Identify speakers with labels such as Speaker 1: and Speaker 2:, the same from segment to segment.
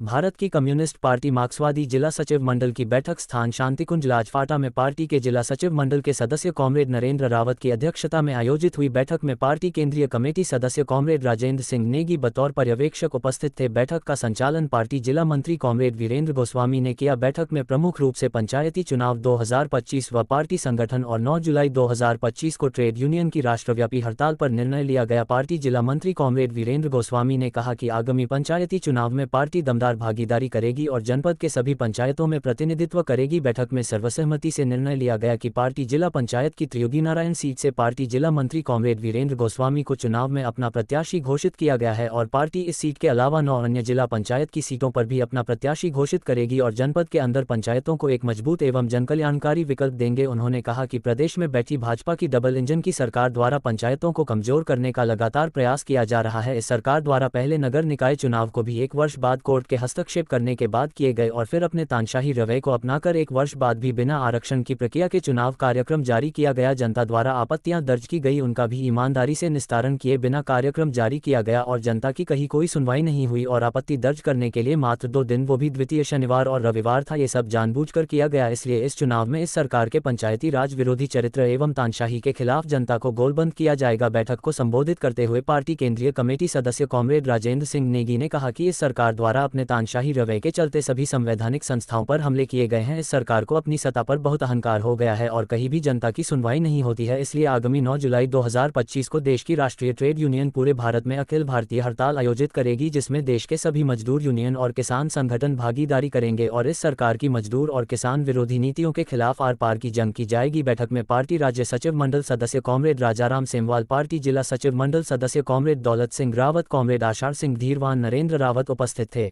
Speaker 1: भारत की communist party मार्क्सवादी जिला सचिव मंडल की बैठक स्थान शांतिकुंज लाजफाटा में पार्टी के जिला सचिव मंडल के सदस्य कॉमरेड नरेंद्र रावत की अध्यक्षता में आयोजित हुई। बैठक में पार्टी केंद्रीय कमेटी सदस्य कॉमरेड राजेंद्र सिंह नेगी बतौर पर्यवेक्षक उपस्थित थे। बैठक का संचालन पार्टी जिला मंत्री कॉमरेड वीरेंद्र गोस्वामी ने किया। बैठक में प्रमुख रूप से पंचायती चुनाव 2025 व पार्टी संगठन और 9 जुलाई 2025 को ट्रेड यूनियन की राष्ट्रव्यापी हड़ताल पर निर्णय लिया गया। पार्टी जिला मंत्री कॉमरेड वीरेंद्र गोस्वामी ने कहा कि आगामी पंचायती चुनाव में पार्टी दमदार भागीदारी करेगी और जनपद के सभी पंचायतों में प्रतिनिधित्व करेगी। बैठक में सर्वसहमति से निर्णय लिया गया कि पार्टी जिला पंचायत की त्रियोगी नारायण सीट से पार्टी जिला मंत्री कॉमरेड वीरेंद्र गोस्वामी को चुनाव में अपना प्रत्याशी घोषित किया गया है और पार्टी इस सीट के अलावा 9 अन्य जिला पंचायत की सीटों पर भी अपना प्रत्याशी घोषित करेगी और जनपद के अंदर पंचायतों को एक मजबूत एवं जनकल्याणकारी विकल्प देंगे। उन्होंने कहा कि प्रदेश में बैठी भाजपा की डबल इंजन की सरकार द्वारा पंचायतों को कमजोर करने का लगातार प्रयास किया जा रहा है। इस सरकार द्वारा पहले नगर निकाय चुनाव को भी 1 वर्ष बाद कोर्ट के हस्तक्षेप करने के बाद किए गए और फिर अपने तानाशाही रवैये को अपनाकर 1 वर्ष बाद भी बिना आरक्षण की प्रक्रिया के चुनाव कार्यक्रम जारी किया गया। जनता द्वारा आपत्तियां दर्ज की गई, उनका भी ईमानदारी से निस्तारण किए बिना कार्यक्रम जारी किया गया और जनता की कहीं कोई सुनवाई नहीं हुई और आपत्ति दर्ज करने के लिए मात्र 2 दिन, वो भी द्वितीय शनिवार और रविवार था। ये सब जानबूझकर किया गया। इसलिए इस चुनाव में इस सरकार के पंचायती राज विरोधी चरित्र एवं तानाशाही के खिलाफ जनता को गोलबंद किया जाएगा। बैठक को संबोधित करते हुए पार्टी केंद्रीय कमेटी सदस्य कॉमरेड राजेंद्र सिंह नेगी ने कहा कि इस सरकार द्वारा अपने तानाशाही रवैये के चलते सभी संवैधानिक संस्थाओं पर हमले किए गए हैं। इस सरकार को अपनी सत्ता पर बहुत अहंकार हो गया है और कहीं भी जनता की सुनवाई नहीं होती है। इसलिए आगामी 9 जुलाई 2025 को देश की राष्ट्रीय ट्रेड यूनियन पूरे भारत में अखिल भारतीय हड़ताल आयोजित करेगी, जिसमें देश के सभी मजदूर यूनियन और किसान संगठन भागीदारी करेंगे और इस सरकार की मजदूर और किसान विरोधी नीतियों के खिलाफ आर पार की जंग की जाएगी। बैठक में पार्टी राज्य सचिव मंडल सदस्य कॉमरेड राजाराम सेमवाल, पार्टी जिला सचिव मंडल सदस्य कॉमरेड दौलत सिंह रावत, कॉमरेड आषाढ़ सिंह धीरवान, नरेंद्र रावत उपस्थित थे।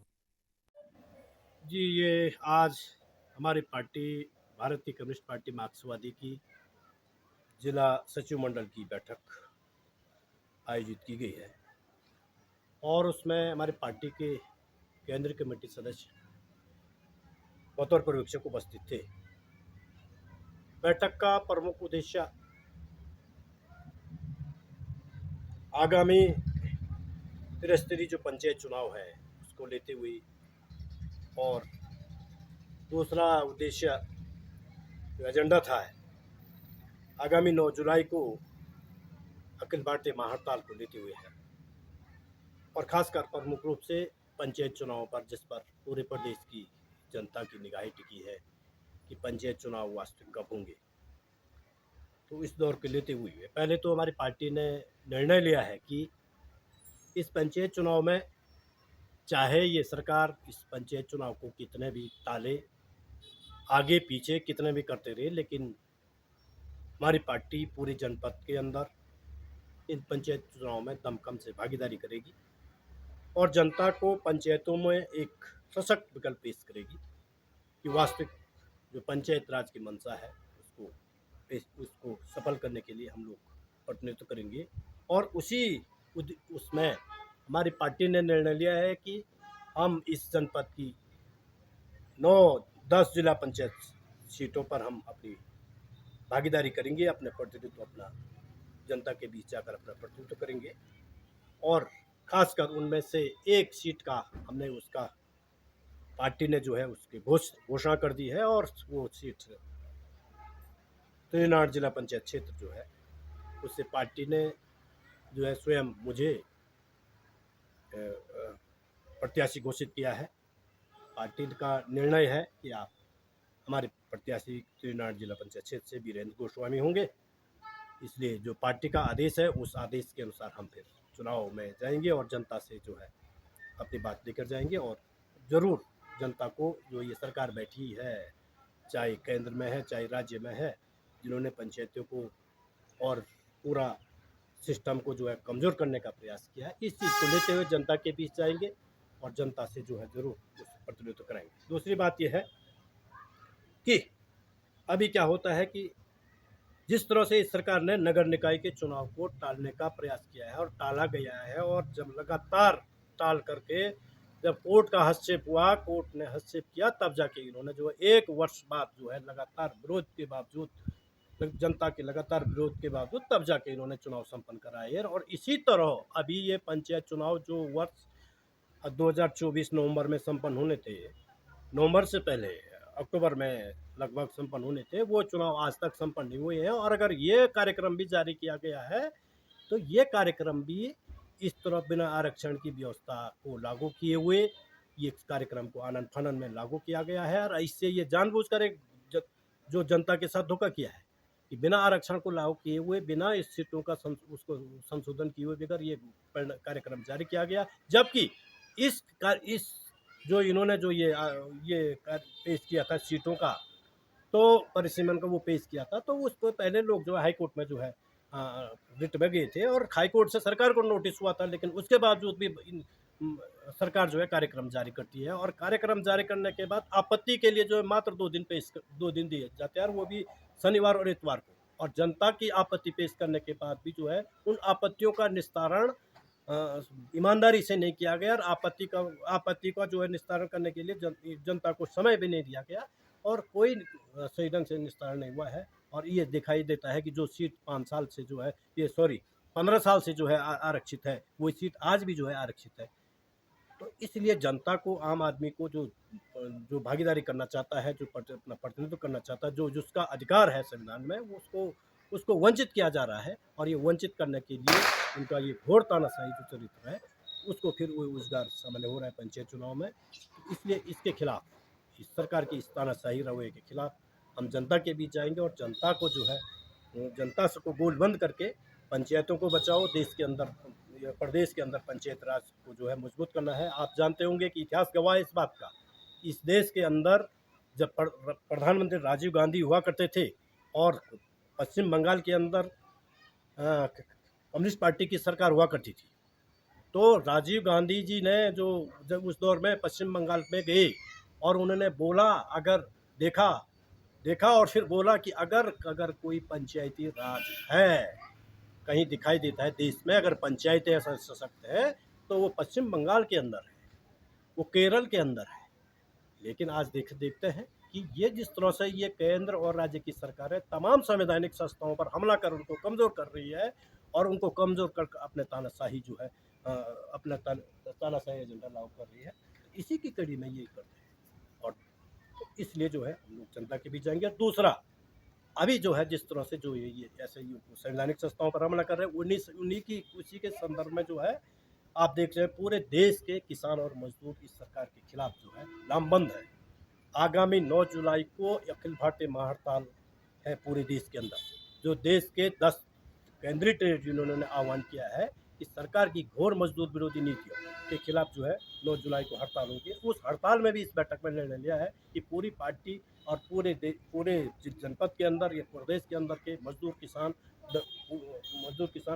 Speaker 2: जी, ये आज हमारी पार्टी भारत की कम्युनिस्ट पार्टी मार्क्सवादी की जिला सचिव मंडल की बैठक आयोजित की गई है और उसमें हमारी पार्टी के केंद्रीय कमेटी सदस्य बतौर पर्यवेक्षक उपस्थित थे। बैठक का प्रमुख उद्देश्य आगामी त्रिस्तरीय जो पंचायत चुनाव है उसको लेते हुए और दूसरा उद्देश्य जो एजेंडा था आगामी 9 जुलाई को अखिल भारतीय महाहड़ताल को लेते हुए है और खासकर प्रमुख रूप से पंचायत चुनाव पर, जिस पर पूरे प्रदेश की जनता की निगाहें टिकी है कि पंचायत चुनाव वास्तविक कब होंगे। तो इस दौर के लेते हुए पहले तो हमारी पार्टी ने निर्णय लिया है कि इस पंचायत चुनाव में चाहे ये सरकार इस पंचायत चुनाव को कितने भी टाले, आगे पीछे कितने भी करते रहे, लेकिन हमारी पार्टी पूरे जनपद के अंदर इन पंचायत चुनाव में दमखम से भागीदारी करेगी और जनता को पंचायतों में एक सशक्त विकल्प पेश करेगी कि वास्तविक जो पंचायत राज की मंशा है उसको सफल करने के लिए हम लोग प्रतिनिधित्व करेंगे। और उसमें हमारी पार्टी ने निर्णय लिया है कि हम इस जनपद की 9-10 जिला पंचायत सीटों पर हम अपनी भागीदारी करेंगे, अपने प्रतिनिधित्व अपना जनता के बीच जाकर अपना प्रतिनिधित्व करेंगे और खासकर उनमें से एक सीट का हमने उसका पार्टी ने जो है उसकी घोषणा कर दी है और वो सीट तमिलनाडु जिला पंचायत क्षेत्र जो है उससे पार्टी ने जो है स्वयं मुझे प्रत्याशी घोषित किया है। पार्टी का निर्णय है कि आप हमारे प्रत्याशी तमिलनाडु जिला पंचायत क्षेत्र से वीरेंद्र गोस्वामी होंगे, इसलिए जो पार्टी का आदेश है उस आदेश के अनुसार हम फिर चुनाव में जाएंगे और जनता से जो है अपनी बात लेकर जाएंगे और ज़रूर जनता को जो ये सरकार बैठी है, चाहे केंद्र में है चाहे राज्य में है, जिन्होंने पंचायतों को और पूरा सिस्टम को जो है कमज़ोर करने का प्रयास किया है, इस चीज़ को लेते हुए जनता के बीच जाएंगे और जनता से जो है ज़रूर प्रतिनिधित्व कराएंगे। दूसरी बात यह है कि अभी क्या होता है कि जिस तरह से इस सरकार ने नगर निकाय के चुनाव को टालने का प्रयास किया है और टाला गया है और जब लगातार टाल करके जब कोर्ट का हस्तक्षेप हुआ, कोर्ट ने हस्तक्षेप किया, तब जाके इन्होंने जो है 1 वर्ष बाद जो है लगातार विरोध के बावजूद, जनता के लगातार विरोध के बावजूद तब जाके इन्होंने चुनाव संपन्न कराए। और इसी तरह अभी ये पंचायत चुनाव जो वर्ष 2024 नवंबर में संपन्न होने थे, नवंबर से पहले अक्टूबर में लगभग संपन्न होने थे, वो चुनाव आज तक संपन्न नहीं हुए हैं। और अगर ये कार्यक्रम भी जारी किया गया है तो ये कार्यक्रम भी इस तरह बिना आरक्षण की व्यवस्था को लागू किए हुए ये कार्यक्रम को आनन फानन में लागू किया गया है। और इससे ये जानबूझकर एक जो जनता के साथ धोखा किया है कि बिना आरक्षण को लागू किए हुए, बिना इस सीटों का उसको संशोधन किए हुए बगैर ये कार्यक्रम जारी किया गया। जबकि इस जो इन्होंने जो ये पेश किया था सीटों का, तो परिसीमन का वो पेश किया था, तो उसको पहले लोग जो है हाई कोर्ट में जो है रिट में गए थे और हाई कोर्ट से सरकार को नोटिस हुआ था। लेकिन उसके बावजूद भी सरकार जो है कार्यक्रम जारी करती है। और कार्यक्रम जारी करने के बाद आपत्ति के लिए जो है मात्र 2 दिन दिए जाते हैं, और वो भी शनिवार और इतवार को। और जनता की आपत्ति पेश करने के बाद भी जो है उन आपत्तियों का निस्तारण ईमानदारी से नहीं किया गया। और आपत्ति का जो है निस्तारण करने के लिए जनता को समय भी नहीं दिया गया, और कोई सही ढंग से निस्तारण नहीं हुआ है। और ये दिखाई देता है कि जो सीट 5 साल से जो है 15 साल से जो है आरक्षित है, वो सीट आज भी जो है आरक्षित है। तो इसलिए जनता को, आम आदमी को जो भागीदारी करना चाहता है, जो अपना प्रतिनिधित्व करना चाहता है, जो जिसका अधिकार है संविधान में, वो उसको वंचित किया जा रहा है। और ये वंचित करने के लिए उनका ये घोर तानाशाही जो चरित्र है, उसको फिर वो रोजगार सामने हो रहा है पंचायत चुनाव में। इसलिए इसके खिलाफ, इस सरकार की इस तानाशाही रवैये के खिलाफ हम जनता के बीच जाएंगे। और जनता को जो है, जनता से को गोलबंद करके पंचायतों को बचाओ, देश के अंदर, प्रदेश के अंदर पंचायत राज को जो है मजबूत करना है। आप जानते होंगे कि इतिहास गवाह है इस बात का, इस देश के अंदर जब प्रधानमंत्री राजीव गांधी हुआ करते थे और पश्चिम बंगाल के अंदर कम्युनिस्ट पार्टी की सरकार हुआ करती थी, तो राजीव गांधी जी ने जब उस दौर में पश्चिम बंगाल में गए और उन्होंने बोला, अगर देखा और फिर बोला कि अगर कोई पंचायती राज है, कहीं दिखाई देता है देश में, अगर पंचायतें ऐसा सशक्त है, तो वो पश्चिम बंगाल के अंदर है, वो केरल के अंदर है। लेकिन आज देखते हैं कि ये जिस तरह से ये केंद्र और राज्य की सरकारें तमाम संवैधानिक संस्थाओं पर हमला कर उनको कमज़ोर कर रही है, और उनको कमज़ोर कर अपने तानाशाही जो है अपना तानाशाही एजेंडा लागू कर रही है। इसी की कड़ी में ये करते हैं। और तो इसलिए जो है हम लोग जनता के बीच जाएंगे। दूसरा, अभी जो है जिस तरह से जो ये ऐसे संवैधानिक संस्थाओं पर हमला कर रहे हैं, उसी के संदर्भ में जो है आप देख रहे हैं पूरे देश के किसान और मजदूर इस सरकार के खिलाफ जो है लामबंद है। आगामी 9 जुलाई को अखिल भारतीय महाहड़ताल है पूरे देश के अंदर, जो देश के 10 केंद्रीय ट्रेड यूनियनों ने आह्वान किया है कि सरकार की घोर मजदूर विरोधी नीतियों के खिलाफ जो है 9 जुलाई को हड़ताल होगी। उस हड़ताल में भी इस बैठक में निर्णय लिया है कि पूरी पार्टी और पूरे जनपद के अंदर या प्रदेश के अंदर के मजदूर किसान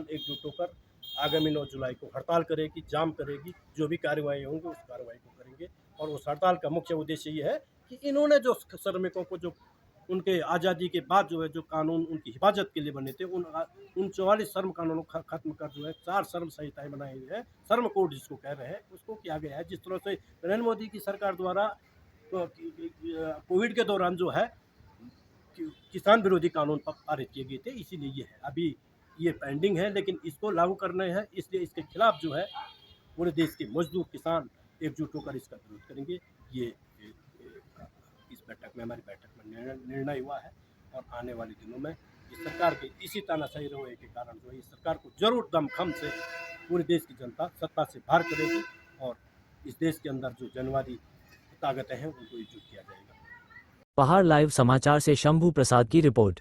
Speaker 2: एकजुट होकर आगामी 9 जुलाई को हड़ताल करेगी, जाम करेगी। जो भी कार्रवाई होंगी उस कार्रवाई को करेंगे। और उस हड़ताल का मुख्य उद्देश्य ये है कि इन्होंने जो श्रमिकों को, जो उनके आज़ादी के बाद जो है जो कानून उनकी हिफाजत के लिए बने थे, उन 44 श्रम कानूनों को खत्म कर जो है 4 श्रम संहिताएं बनाई हुई है, श्रम कोड जिसको कह रहे हैं, उसको किया गया है। जिस तरह से नरेंद्र मोदी की सरकार द्वारा कोविड के दौरान जो है किसान विरोधी कानून पारित किए गए थे, इसीलिए ये है अभी ये पेंडिंग है, लेकिन इसको लागू करना है। इसलिए इसके खिलाफ जो है पूरे देश के मजदूर किसान एकजुट होकर इसका विरोध करेंगे। ये इस बैठक में, हमारी बैठक में निर्णय हुआ है। और आने वाले दिनों में इस सरकार के इसी तानाशाही रवैये के कारण जो है इस सरकार को जरूर दमखम से पूरे देश की जनता सत्ता से बाहर करेगी, और इस देश के अंदर जो जनवादी ताकतें हैं उनको एकजुट किया जाएगा।
Speaker 1: पहाड़ लाइव समाचार से शंभू प्रसाद की रिपोर्ट।